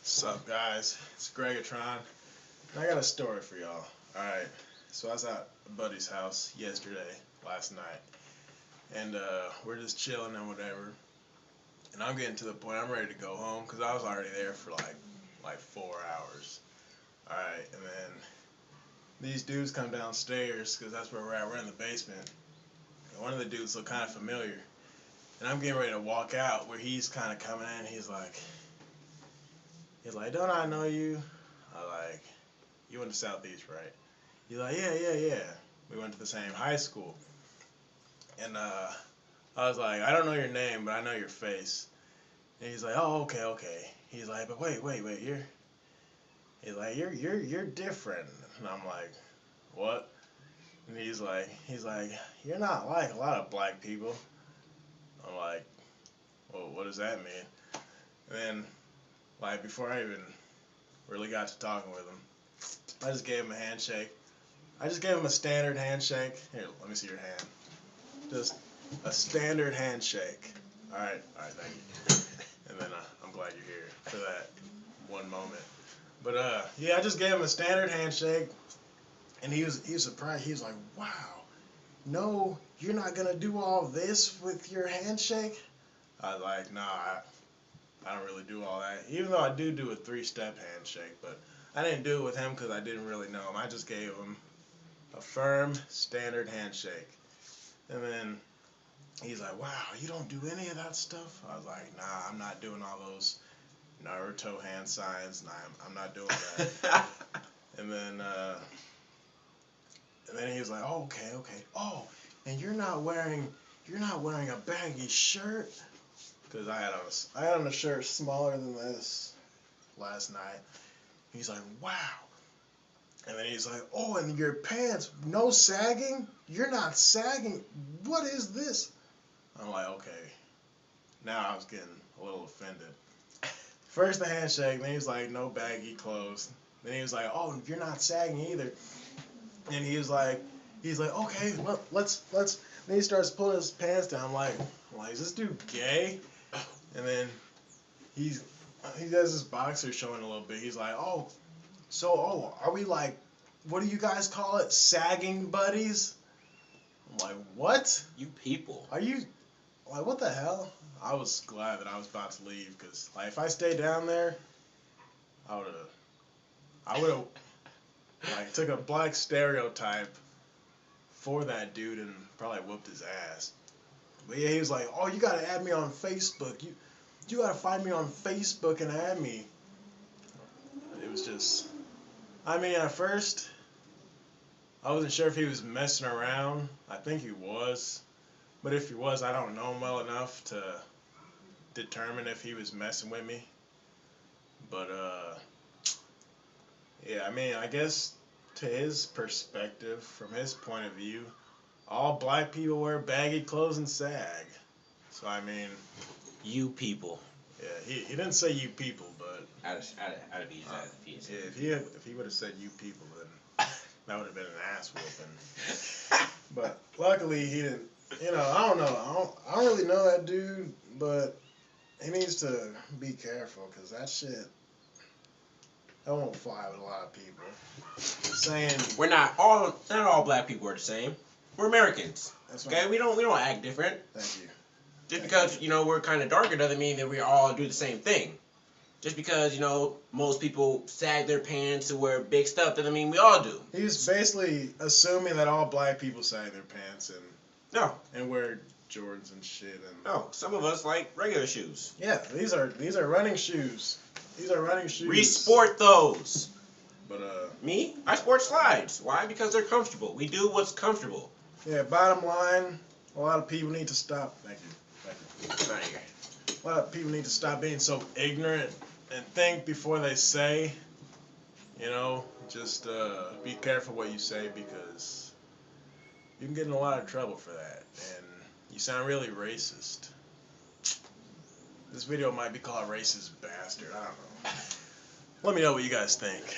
What's up, guys? It's Gregatron, and I got a story for y'all. Alright, so I was at a buddy's house last night, and we're just chilling and whatever, and I'm getting to the point I'm ready to go home, because I was already there for like 4 hours. Alright, and then these dudes come downstairs, because that's where we're at, we're in the basement, and one of the dudes looked kind of familiar, and I'm getting ready to walk out, where he's kind of coming in, he's like, don't I know you? I like, you went to Southeast, right? He's like, yeah. We went to the same high school. And I was like, I don't know your name, but I know your face. And he's like, oh, okay. He's like, but wait, you're different. And I'm like, what? And he's like, you're not like a lot of black people. I'm like, well, what does that mean? And then, like, before I even really got to talking with him, I just gave him a handshake. I just gave him a standard handshake. Here, let me see your hand. Just a standard handshake. Alright, thank you. And then I'm glad you're here for that one moment. But yeah, I just gave him a standard handshake, and he was surprised. He was like, wow, no, you're not gonna do all this with your handshake? I was like, nah, I don't really do all that, even though I do a 3-step handshake, but I didn't do it with him because I didn't really know him. I just gave him a firm, standard handshake. And then he's like, wow, you don't do any of that stuff? I was like, nah, I'm not doing all those Naruto hand signs. Nah, I'm not doing that. And then he was like, oh, okay. Oh, and you're not wearing a baggy shirt? Because I had on a shirt smaller than this last night. He's like, wow. And then he's like, oh, and your pants, no sagging? You're not sagging. What is this? I'm like, okay. Now I was getting a little offended. First the handshake, then he was like, no baggy clothes. Then he was like, oh, you're not sagging either. And he's like, okay, well, let's. Then he starts pulling his pants down. I'm like, is this dude gay? And then he does his boxer showing a little bit. He's like, are we like, what do you guys call it, sagging buddies? I'm like, what? You people. Are you, like, what the hell? I was glad that I was about to leave, because, like, if I stayed down there, I would have, like, took a black stereotype for that dude and probably whooped his ass. But yeah, he was like, oh, you gotta add me on Facebook. You gotta find me on Facebook and add me. It was just, I mean, at first, I wasn't sure if he was messing around. I think he was. But if he was, I don't know him well enough to determine if he was messing with me. But, yeah, I mean, I guess to his perspective, from his point of view, all black people wear baggy clothes and sag. So, I mean, you people. Yeah, he didn't say you people, but I'd have used that if yeah, if he would have said you people, then that would have been an ass whooping. But luckily he didn't. You know, I don't know. I don't really know that dude, but he needs to be careful, because that shit, that won't fly with a lot of people. Saying not all black people are the same. We're Americans. That's okay, right. we don't act different. Thank you. Just because, we're kind of darker doesn't mean that we all do the same thing. Just because, most people sag their pants or wear big stuff doesn't mean we all do. He's basically assuming that all black people sag their pants and wear Jordans and shit. And no, some of us like regular shoes. Yeah, these are running shoes. These are running shoes. We sport those. But me, I sport slides. Why? Because they're comfortable. We do what's comfortable. Yeah, bottom line, a lot of people need to stop. Thank you. A lot of people need to stop being so ignorant and think before they say. Just be careful what you say, because you can get in a lot of trouble for that. And you sound really racist. This video might be called Racist Bastard. I don't know. Let me know what you guys think.